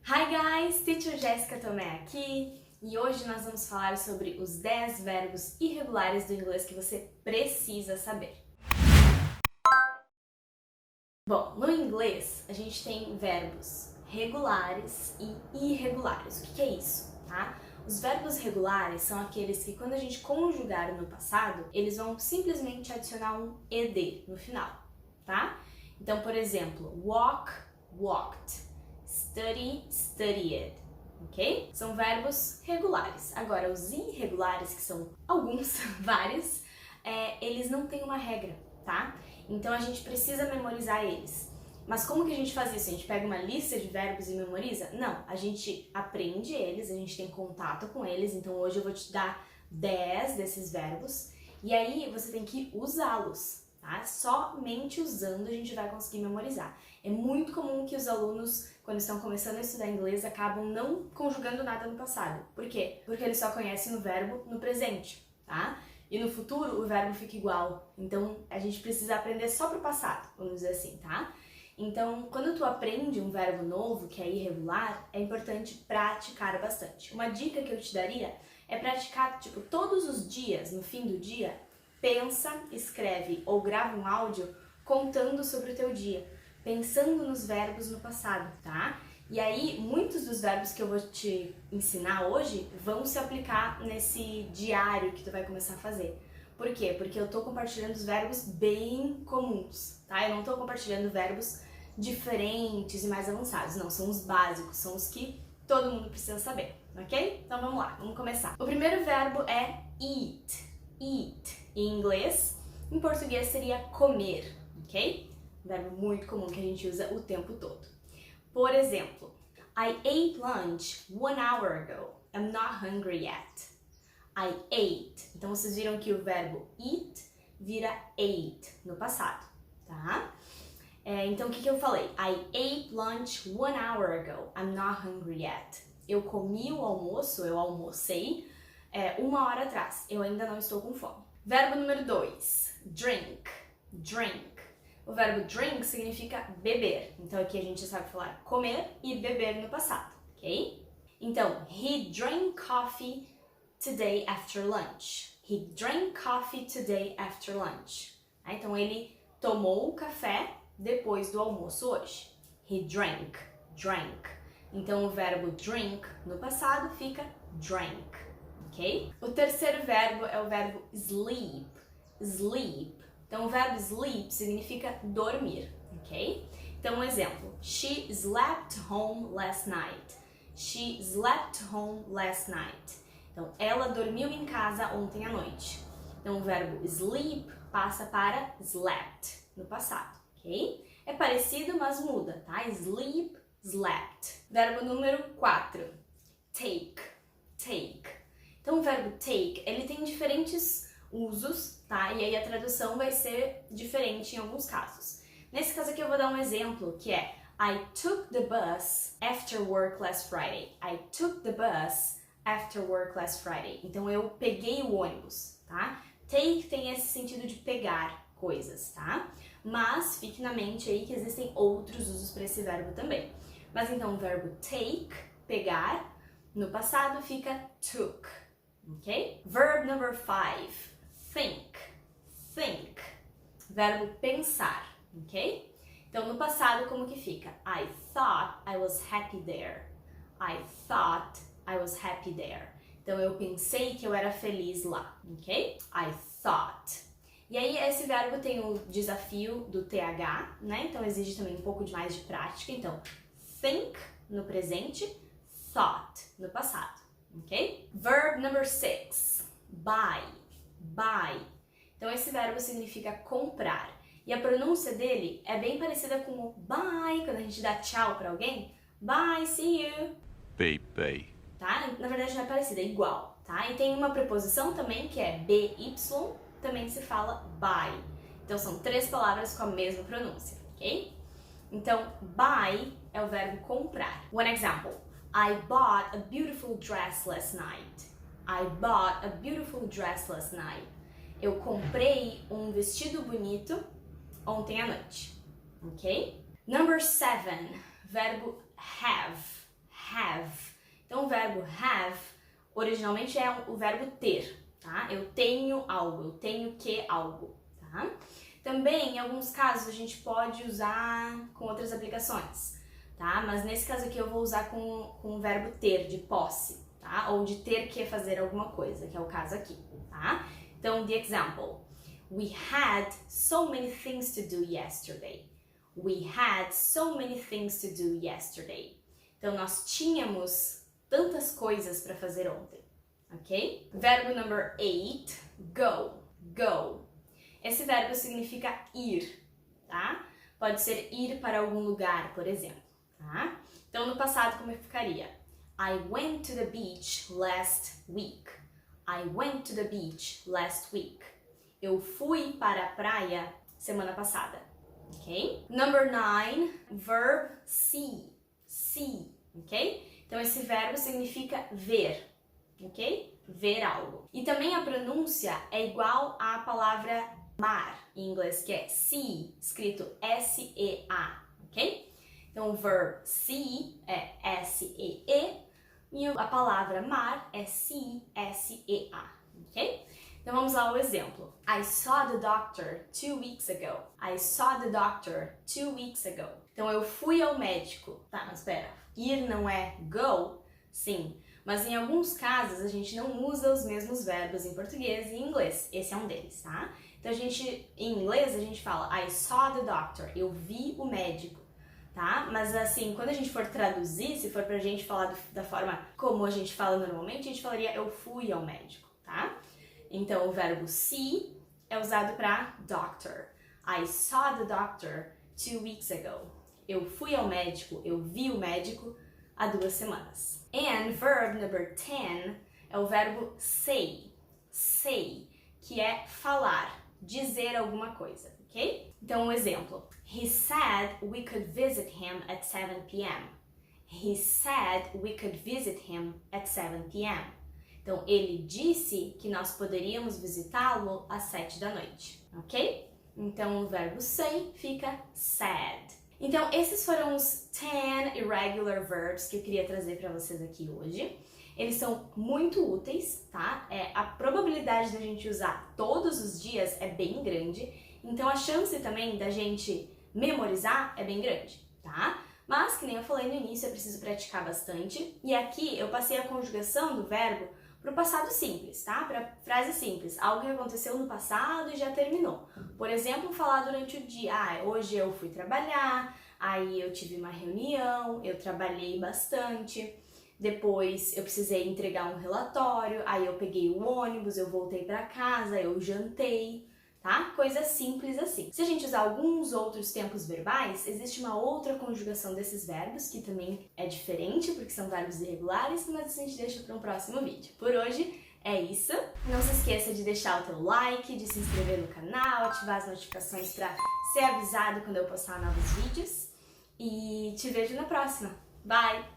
Hi guys, Teacher Jéssica Tomé aqui e hoje nós vamos falar sobre os 10 verbos irregulares do inglês que você precisa saber. Bom, no inglês a gente tem verbos regulares e irregulares. O que é isso, tá? Os verbos regulares são aqueles que quando a gente conjugar no passado, eles vão simplesmente adicionar um ed no final, tá? Então, por exemplo, walk, walked. Study, studied, ok? São verbos regulares. Agora, os irregulares, que são alguns, vários, eles não têm uma regra, tá? Então a gente precisa memorizar eles. Mas como que a gente faz isso? A gente pega uma lista de verbos e memoriza? Não, a gente aprende eles, a gente tem contato com eles, então hoje eu vou te dar 10 desses verbos e aí você tem que usá-los, tá? Somente usando a gente vai conseguir memorizar. É muito comum que os alunos, quando estão começando a estudar inglês, acabam não conjugando nada no passado. Por quê? Porque eles só conhecem o verbo no presente, tá? E no futuro o verbo fica igual. Então a gente precisa aprender só pro passado, vamos dizer assim, tá? Então, quando tu aprende um verbo novo, que é irregular, é importante praticar bastante. Uma dica que eu te daria é praticar, tipo, todos os dias, no fim do dia, pensa, escreve ou grava um áudio contando sobre o teu dia, pensando nos verbos no passado, tá? E aí, muitos dos verbos que eu vou te ensinar hoje vão se aplicar nesse diário que tu vai começar a fazer. Por quê? Porque eu tô compartilhando os verbos bem comuns, tá? Eu não tô compartilhando verbos diferentes e mais avançados, não, são os básicos, são os que todo mundo precisa saber, ok? Então vamos lá, vamos começar. O primeiro verbo é eat, eat em inglês, em português seria comer, ok? Um verbo muito comum que a gente usa o tempo todo. Por exemplo, I ate lunch 1 hour ago, I'm not hungry yet. I ate. Então vocês viram que o verbo eat vira ate no passado, tá? Então o que eu falei? I ate lunch 1 hour ago, I'm not hungry yet. Eu comi o almoço, eu almocei 1 hora atrás, eu ainda não estou com fome. Verbo número 2, drink, drink. O verbo drink significa beber, então aqui a gente sabe falar comer e beber no passado, ok? Então, he drank coffee today after lunch. He drank coffee today after lunch. Então ele tomou o café depois do almoço hoje. He drank, drank. Então o verbo drink no passado fica drank, ok? O terceiro verbo é o verbo sleep, sleep. Então o verbo sleep significa dormir, ok? Então um exemplo, she slept home last night. She slept home last night. Então ela dormiu em casa ontem à noite. Então o verbo sleep passa para slept no passado, ok? É parecido, mas muda, tá? Sleep, slept. Verbo número 4, take, take. Então o verbo take, ele tem diferentes usos, tá? E aí a tradução vai ser diferente em alguns casos. Nesse caso aqui eu vou dar um exemplo, que é I took the bus after work last Friday. I took the bus after work last Friday. Então eu peguei o ônibus, tá? Take tem esse sentido de pegar coisas, tá? Mas fique na mente aí que existem outros usos para esse verbo também. Mas então o verbo take, pegar, no passado fica took, ok? Verb number 5, think, think. Verbo pensar, ok? Então no passado como que fica? I thought I was happy there. I thought I was happy there. Então eu pensei que eu era feliz lá, ok? I thought. E aí esse verbo tem o desafio do TH, né? Então exige também um pouco mais de prática. Então, think no presente, thought no passado, ok? Verb number 6, buy, buy. Então esse verbo significa comprar. E a pronúncia dele é bem parecida com o bye, quando a gente dá tchau pra alguém. Bye, see you. Bye, bye. Tá? Na verdade não é parecida, é igual, tá? E tem uma preposição também que é BY, também se fala buy. Então são 3 palavras com a mesma pronúncia, ok? Então, buy é o verbo comprar. One example, I bought a beautiful dress last night. I bought a beautiful dress last night. Eu comprei um vestido bonito ontem à noite, ok? Number 7, verbo have. verbo have originalmente é o verbo ter, tá? Eu tenho algo, eu tenho que algo, tá? Também, em alguns casos, a gente pode usar com outras aplicações, tá? Mas nesse caso aqui eu vou usar com o verbo ter, de posse, tá? Ou de ter que fazer alguma coisa, que é o caso aqui, tá? Então, the example. We had so many things to do yesterday. We had so many things to do yesterday. Então, nós tínhamos tantas coisas para fazer ontem, ok? Verbo number 8, go, go. Esse verbo significa ir, tá? Pode ser ir para algum lugar, por exemplo, tá? Então, no passado, como ficaria? I went to the beach last week. I went to the beach last week. Eu fui para a praia semana passada, ok? Number 9, verb see, see, ok? Então, esse verbo significa ver, ok? Ver algo. E também a pronúncia é igual à palavra mar, em inglês, que é see, escrito S-E-A, ok? Então, o verb see é S-E-E e a palavra mar é see, S-E-A, ok? Então, vamos lá ao exemplo. I saw the doctor 2 weeks ago. I saw the doctor 2 weeks ago. Então, eu fui ao médico. Tá, mas espera. Ir não é go? Sim. Mas em alguns casos, a gente não usa os mesmos verbos em português e em inglês. Esse é um deles, tá? Então, em inglês, a gente fala I saw the doctor. Eu vi o médico, tá? Mas assim, quando a gente for traduzir, se for pra gente falar da forma como a gente fala normalmente, a gente falaria eu fui ao médico, tá? Então, o verbo see é usado para doctor. I saw the doctor 2 weeks ago. Eu fui ao médico, eu vi o médico há 2 semanas. And verb number 10 é o verbo say. Say, que é falar, dizer alguma coisa, ok? Então, um exemplo. He said we could visit him at 7 p.m. He said we could visit him at 7 p.m. Então, ele disse que nós poderíamos visitá-lo às 7 da noite, ok? Então, o verbo say fica said. Então, esses foram os 10 irregular verbs que eu queria trazer para vocês aqui hoje. Eles são muito úteis, tá? A probabilidade da gente usar todos os dias é bem grande. Então, a chance também da gente memorizar é bem grande, tá? Mas, que nem eu falei no início, é preciso praticar bastante. E aqui eu passei a conjugação do verbo para o passado simples, tá? Para frase simples, algo que aconteceu no passado e já terminou. Por exemplo, falar durante o dia, hoje eu fui trabalhar, aí eu tive uma reunião, eu trabalhei bastante, depois eu precisei entregar um relatório, aí eu peguei o ônibus, eu voltei para casa, eu jantei, tá? Coisa simples assim. Se a gente usar alguns outros tempos verbais, existe uma outra conjugação desses verbos, que também é diferente, porque são verbos irregulares, mas a gente deixa para um próximo vídeo. Por hoje é isso. Não se esqueça de deixar o teu like, de se inscrever no canal, ativar as notificações para ser avisado quando eu postar novos vídeos. E te vejo na próxima. Bye!